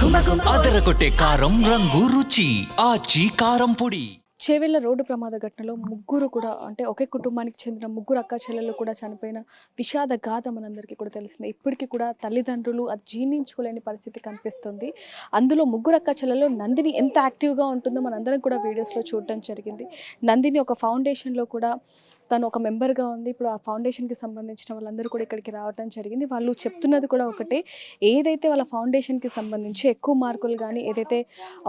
అదరగొట్టే కారం రంగు రుచి ఆచి కారం పొడి. చేవెళ్ల రోడ్డు ప్రమాద ఘటనలో ముగ్గురు కూడా అంటే ఒకే కుటుంబానికి చెందిన ముగ్గురు అక్క చెల్లెళ్ళు కూడా చనిపోయిన విషాద గాథ మనందరికీ కూడా తెలిసిందే. ఇప్పటికీ కూడా తల్లిదండ్రులు అది జీర్ణించుకోలేని పరిస్థితి కనిపిస్తుంది. అందులో ముగ్గురు అక్క చెల్లెల్లో నందిని ఎంత యాక్టివ్గా ఉంటుందో మనందరం కూడా వీడియోస్లో చూడడం జరిగింది. నందిని ఒక ఫౌండేషన్లో కూడా తను ఒక మెంబర్గా ఉంది. ఇప్పుడు ఆ ఫౌండేషన్కి సంబంధించిన వాళ్ళందరూ కూడా ఇక్కడికి రావడం జరిగింది. వాళ్ళు చెప్తున్నది కూడా ఒకటే, ఏదైతే వాళ్ళ ఫౌండేషన్కి సంబంధించి ఎక్కువ మార్కులు కానీ ఏదైతే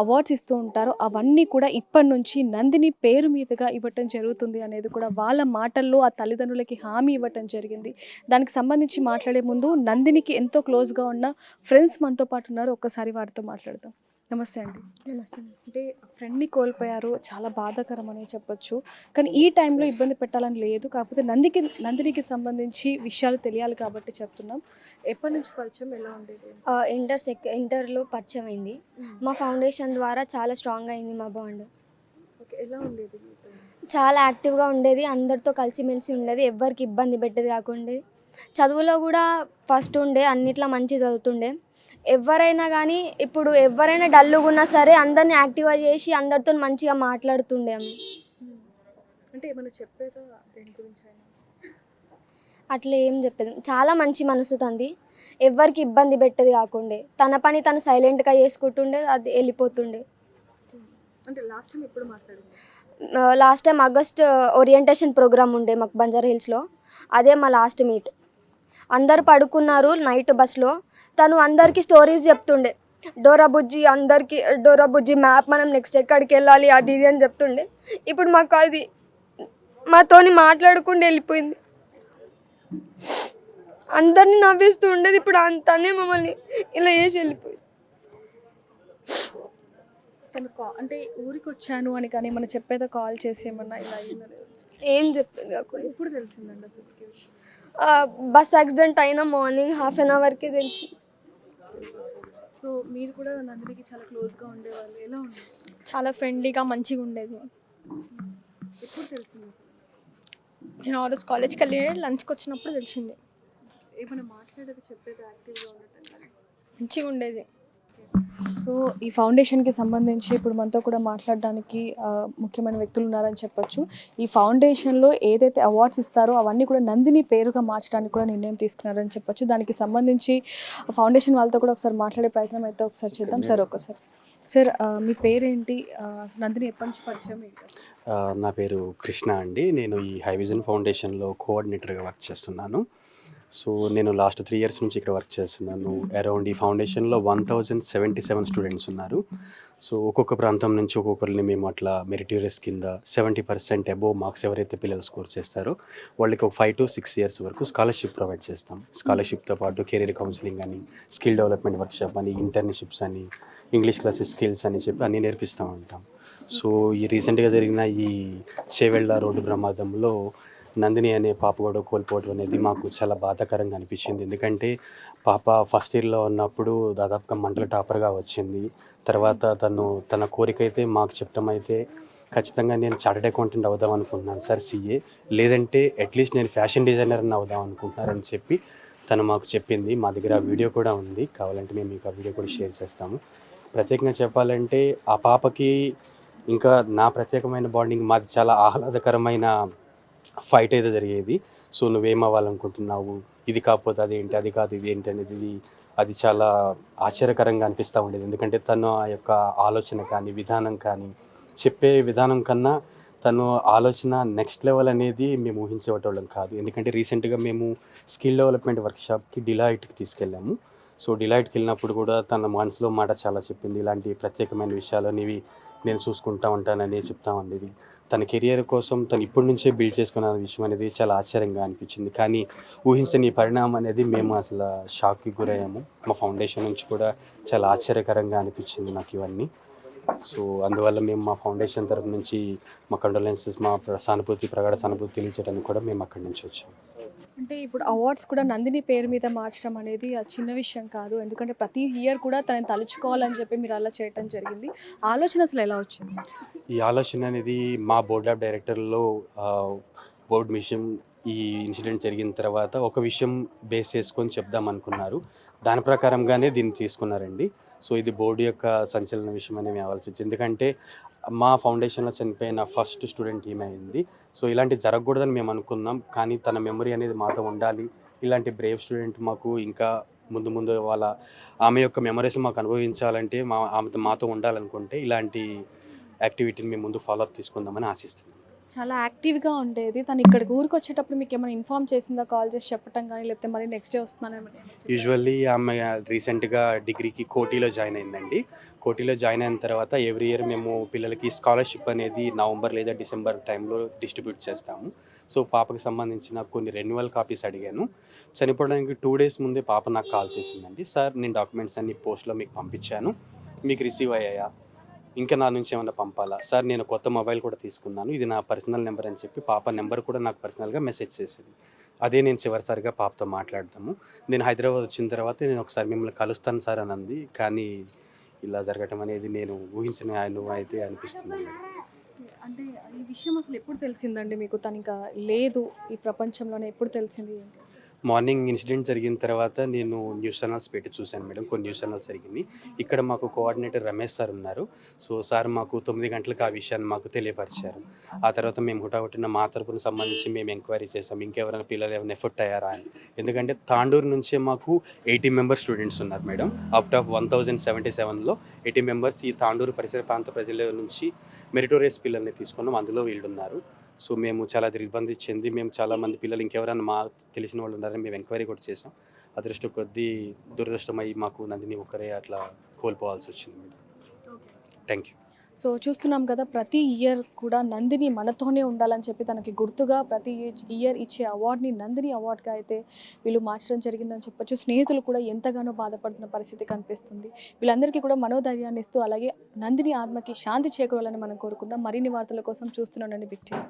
అవార్డ్స్ ఇస్తూ ఉంటారో అవన్నీ కూడా ఇప్పటి నుంచి నందిని పేరు మీదుగా ఇవ్వటం జరుగుతుంది అనేది కూడా వాళ్ళ మాటల్లో ఆ తల్లిదండ్రులకి హామీ ఇవ్వటం జరిగింది. దానికి సంబంధించి మాట్లాడే ముందు నందినికి ఎంతో క్లోజ్గా ఉన్న ఫ్రెండ్స్ మనతో పాటు ఉన్నారు. ఒక్కసారి వారితో మాట్లాడదాం. నమస్తే అండి. నమస్తే. అంటే ఫ్రెండ్ని కోల్పోయారు, చాలా బాధాకరం అని చెప్పొచ్చు. కానీ ఈ టైంలో ఇబ్బంది పెట్టాలని లేదు, కాకపోతే నందినికి సంబంధించి విషయాలు తెలియాలి కాబట్టి చెప్తున్నాం. ఎప్పటి నుంచి పరిచయం, ఎలా ఉండేది? ఇంటర్లో పరిచయం అయింది. మా ఫౌండేషన్ ద్వారా చాలా స్ట్రాంగ్ అయింది మా బాండ్. ఓకే, ఎలా ఉండేది? చాలా యాక్టివ్గా ఉండేది, అందరితో కలిసిమెలిసి ఉండేది, ఎవ్వరికి ఇబ్బంది పెట్టేది కాకుండా. చదువులో కూడా ఫస్ట్ ఉండే, అన్నిట్లో మంచి చదువుతుండే. ఎవరైనా కానీ ఇప్పుడు ఎవరైనా డల్లుగా ఉన్నా సరే అందరిని యాక్టివ్గా చేసి అందరితో మంచిగా మాట్లాడుతుండే. అంటే ఏమైనా చెప్పారా దేని గురించి? అట్లా ఏం చెప్పేది, చాలా మంచి మనసు తంది, ఎవరికి ఇబ్బంది పెట్టేది కాకుండే. తన పని తను సైలెంట్గా చేసుకుంటుండే, అది వెళ్ళిపోతుండే. అంటే లాస్ట్ టైం ఎప్పుడు మాట్లాడింది? Last time August orientation program ఉండే మాకు బంజారా హిల్స్లో, అదే మా లాస్ట్ మీట్. అందరు పడుకున్నారు నైట్ బస్లో, తను అందరికీ స్టోరీస్ చెప్తుండే. డోరా బుజ్జి మ్యాప్, మనం నెక్స్ట్ ఎక్కడికి వెళ్ళాలి అది ఇది అని చెప్తుండే. ఇప్పుడు మాకు అది మాతోని మాట్లాడుకుంటూ వెళ్ళిపోయింది, అందరినీ నవ్విస్తూ ఉండేది. ఇప్పుడు తనే మమ్మల్ని ఇలా చేసి వెళ్ళిపోయింది. అంటే ఊరికి వచ్చాను అని కానీ మనం చెప్పేదా, కాల్ చేసి ఏమన్నా ఇలా అయిందని? ఏం చెప్పేది కాకుండా. ఎప్పుడు తెలిసిందండి అసలు? బస్ యాక్సిడెంట్ అయినా మార్నింగ్ హాఫ్ అన్ అవర్కి తెలిసింది. సో మీరు కూడా నందినికి చాలా క్లోజ్గా ఉండేవాళ్ళు, ఎలా ఉండేది? చాలా ఫ్రెండ్లీగా మంచిగా ఉండేది. ఎప్పుడు తెలిసింది? నేను ఆ రోజు కాలేజ్కి వెళ్ళి లంచ్కి వచ్చినప్పుడు తెలిసింది. ఏమైనా మాట్లాడేది, చెప్పేది, యాక్టివ్గా ఉండటం మంచిగా ఉండేది. సో ఈ ఫౌండేషన్కి సంబంధించి ఇప్పుడు మనతో కూడా మాట్లాడడానికి ముఖ్యమైన వ్యక్తులు ఉన్నారని చెప్పొచ్చు. ఈ ఫౌండేషన్లో ఏదైతే అవార్డ్స్ ఇస్తారో అవన్నీ కూడా నందిని పేరుగా మార్చడానికి కూడా నిర్ణయం తీసుకున్నారని చెప్పొచ్చు. దానికి సంబంధించి ఫౌండేషన్ వాళ్ళతో కూడా ఒకసారి మాట్లాడే ప్రయత్నం అయితే ఒకసారి చేద్దాం. సార్ ఒక్కసారి, సార్ మీ పేరేంటి, నందిని ఎప్పటి నుంచి పరిచయం ఏంటి? నా పేరు కృష్ణ అండి. నేను ఈ హై విజన్ ఫౌండేషన్లో కోఆర్డినేటర్గా వర్క్ చేస్తున్నాను. సో నేను లాస్ట్ 3 years నుంచి ఇక్కడ వర్క్ చేస్తున్నాను. అరౌండ్ ఈ ఫౌండేషన్లో 1077 స్టూడెంట్స్ ఉన్నారు. సో ఒక్కొక్క ప్రాంతం నుంచి ఒక్కొక్కరిని మేము అట్లా మెరిటోరియస్ కింద 70% అబోవ్ మార్క్స్ ఎవరైతే పిల్లలు స్కోర్ చేస్తారో వాళ్ళకి ఒక 5 to 6 years వరకు స్కాలర్షిప్ ప్రొవైడ్ చేస్తాం. స్కాలర్షిప్తో పాటు కెరీర్ కౌన్సిలింగ్ అని, స్కిల్ డెవలప్మెంట్ వర్క్షాప్ అని, ఇంటర్న్షిప్స్ అని, ఇంగ్లీష్ క్లాసెస్ స్కిల్స్ అని చెప్పి అన్నీ నేర్పిస్తూ ఉంటాం. సో ఈ రీసెంట్గా జరిగిన ఈ చేవెళ్ళ రోడ్డు ప్రమాదంలో నందిని అనే పాప కూడా కోల్పోవడం అనేది మాకు చాలా బాధాకరంగా అనిపించింది. ఎందుకంటే పాప ఫస్ట్ ఇయర్లో ఉన్నప్పుడు దాదాపుగా మండల టాపర్గా వచ్చింది. తర్వాత తన కోరిక అయితే మాకు చెప్పడం అయితే, ఖచ్చితంగా నేను చార్టెడ్ అకౌంటెంట్ అవుదాం అనుకుంటున్నాను సార్, CA, లేదంటే అట్లీస్ట్ నేను ఫ్యాషన్ డిజైనర్ అని అవుదాం అనుకుంటున్నారని చెప్పి తను మాకు చెప్పింది. మా దగ్గర ఆ వీడియో కూడా ఉంది, కావాలంటే మేము మీకు ఆ వీడియో కూడా షేర్ చేస్తాము. ప్రత్యేకంగా చెప్పాలంటే ఆ పాపకి ఇంకా నా ప్రత్యేకమైన బాండింగ్, మాది చాలా ఆహ్లాదకరమైన ఫైట్ అయితే జరిగేది. సో నువ్వేం అవ్వాలనుకుంటున్నావు, ఇది కాకపోతే అదేంటి, అది కాదు ఇది ఏంటి అనేది అది చాలా ఆశ్చర్యకరంగా అనిపిస్తూ ఉండేది. ఎందుకంటే తను ఆ యొక్క ఆలోచన కానీ, విధానం కానీ, చెప్పే విధానం కన్నా తను ఆలోచన నెక్స్ట్ లెవెల్ అనేది మేము ఊహించేవాళ్ళం కాదు. ఎందుకంటే రీసెంట్గా మేము స్కిల్ డెవలప్మెంట్ వర్క్షాప్కి డిలైట్కి తీసుకెళ్ళాము. సో డిలైట్కి వెళ్ళినప్పుడు కూడా తన మనసులో మాట చాలా చెప్పింది. ఇలాంటి ప్రత్యేకమైన విషయాలు అనేవి నేను చూసుకుంటా ఉంటానని చెప్తా ఉండేది. తన కెరియర్ కోసం తను ఇప్పటి నుంచే బిల్డ్ చేసుకున్న విషయం అనేది చాలా ఆశ్చర్యంగా అనిపించింది. కానీ ఊహించని పరిణామం అనేది మేము అసలు షాక్కి గురయ్యాము. మా ఫౌండేషన్ నుంచి కూడా చాలా ఆశ్చర్యకరంగా అనిపించింది నాకు ఇవన్నీ. సో అందువల్ల మేము మా ఫౌండేషన్ తరఫు నుంచి మా కండోలెన్సెస్, మా ప్రగాఢ సానుభూతి తెలియజేయడానికి కూడా మేము అక్కడి నుంచి వచ్చాము. అంటే ఇప్పుడు అవార్డ్స్ కూడా నందిని పేరు మీద మార్చడం అనేది చిన్న విషయం కాదు. ఎందుకంటే ప్రతి ఇయర్ కూడా తనని తలుచుకోవాలని చెప్పి మీరు అలా చేయటం జరిగింది. ఆలోచన అసలు ఎలా వచ్చింది? ఈ ఆలోచన అనేది మా బోర్డ్ ఆఫ్ డైరెక్టర్లో బోర్డ్ మిషన్ ఈ ఇన్సిడెంట్ జరిగిన తర్వాత ఒక విషయం బేస్ చేసుకొని చెప్దాం అనుకున్నారు. దాని ప్రకారంగానే దీన్ని తీసుకున్నారండి. సో ఇది బోర్డు యొక్క సంచలన విషయం అని మేము ఆలోచించి, ఎందుకంటే మా ఫౌండేషన్లో చనిపోయిన ఫస్ట్ స్టూడెంట్ ఈమె అయింది. సో ఇలాంటివి జరగకూడదని మేము అనుకున్నాం, కానీ తన మెమరీ అనేది మాతో ఉండాలి. ఇలాంటి బ్రేవ్ స్టూడెంట్ మాకు ఇంకా ముందు ముందు ఆమె యొక్క మెమరీస్ మాకు అనుభవించాలంటే ఆమెతో మాతో ఉండాలనుకుంటే ఇలాంటి యాక్టివిటీని మేము ముందు ఫాలో అప్ తీసుకుందామని ఆశిస్తున్నాం. చాలా యాక్టివ్గా ఉండేది. తను ఇక్కడికి ఊరికి వచ్చేటప్పుడు మీకు ఏమైనా ఇన్ఫార్మ్ చేసిందా, కాల్ చేసి చెప్పటం కానీ, లేకపోతే మరి నెక్స్ట్ డే వస్తున్నానని? యూజువల్లీ ఆమె రీసెంట్గా డిగ్రీకి కోటిలో జాయిన్ అయిందండి. కోటిలో జాయిన్ అయిన తర్వాత ఎవ్రీ ఇయర్ మేము పిల్లలకి స్కాలర్షిప్ అనేది నవంబర్ లేదా డిసెంబర్ టైంలో డిస్ట్రిబ్యూట్ చేస్తాము. సో పాపకి సంబంధించిన కొన్ని రెన్యువల్ కాపీస్ అడిగాను. చనిపోవడానికి 2 days ముందే పాప నాకు కాల్ చేసిందండి. సార్ నేను డాక్యుమెంట్స్ అన్ని పోస్ట్లో మీకు పంపించాను, మీకు రిసీవ్ అయ్యాయా, ఇంకా నా నుంచి ఏమన్నా పంపాలా సార్, నేను కొత్త మొబైల్ కూడా తీసుకున్నాను, ఇది నా పర్సనల్ నెంబర్ అని చెప్పి పాప నెంబర్ కూడా నాకు పర్సనల్గా మెసేజ్ చేసింది. అదే నేను చివరిసారిగా పాపతో మాట్లాడతాము. నేను హైదరాబాద్ వచ్చిన తర్వాత నేను ఒకసారి మిమ్మల్ని కలుస్తాను సార్ అని అంది. కానీ ఇలా జరగటం అనేది నేను ఊహించిన అయితే అనిపిస్తుంది. అంటే ఈ విషయం అసలు ఎప్పుడు తెలిసిందండి మీకు? తను ఇంకా లేదు ఈ ప్రపంచంలోనే, ఎప్పుడు తెలిసింది? మార్నింగ్ ఇన్సిడెంట్ జరిగిన తర్వాత నేను న్యూస్ ఛానల్స్ పెట్టి చూశాను మేడం. కొన్ని న్యూస్ ఛానల్స్ జరిగింది. ఇక్కడ మాకు కోఆర్డినేటర్ రమేష్ సార్ ఉన్నారు. సో సార్ మాకు 9 గంటలకు ఆ విషయాన్ని మాకు తెలియపరిచారు. ఆ తర్వాత మేము హుటాహుటిన మా తరపున సంబంధించి మేము ఎంక్వైరీ చేసాం, ఇంకెవరైనా పిల్లలు ఏమైనా ఎఫెక్ట్ అయ్యారా అని. ఎందుకంటే తాండూరు నుంచే మాకు 80 మెంబర్స్ స్టూడెంట్స్ ఉన్నారు మేడం. అవుట్ ఆఫ్ 1077లో 80 మెంబర్స్ ఈ తాండూరు పరిసర ప్రాంత ప్రజల నుంచి మెరిటోరియస్ పిల్లల్ని తీసుకున్నాం. అందులో వీళ్ళు ఉన్నారు. సో మేము చాలా దిగ్బంధి చెంది మేము చాలామంది పిల్లలు ఇంకెవరైనా మా తెలిసిన వాళ్ళు ఉన్నారని మేము ఎంక్వైరీ కూడా చేసాం. అదృష్టం కొద్దీ దురదృష్టమై మాకు నందిని ఒక్కరే అట్లా కోల్పోవాల్సి వచ్చింది మేడం. Thank you. సో చూస్తున్నాం కదా, ప్రతి ఇయర్ కూడా నందిని మనతోనే ఉండాలని చెప్పి తనకి గుర్తుగా ప్రతి ఇయర్ ఇచ్చే అవార్డుని నందిని అవార్డుగా అయితే వీళ్ళు మార్చడం జరిగిందని చెప్పొచ్చు. స్నేహితులు కూడా ఎంతగానో బాధపడుతున్న పరిస్థితి కనిపిస్తుంది. వీళ్ళందరికీ కూడా మనోధైర్యాన్ని ఇస్తూ అలాగే నందిని ఆత్మకి శాంతి చేకూరాలని మనం కోరుకుందాం. మరిన్ని వార్తల కోసం చూస్తున్నానండి బిగ్ టీవీ.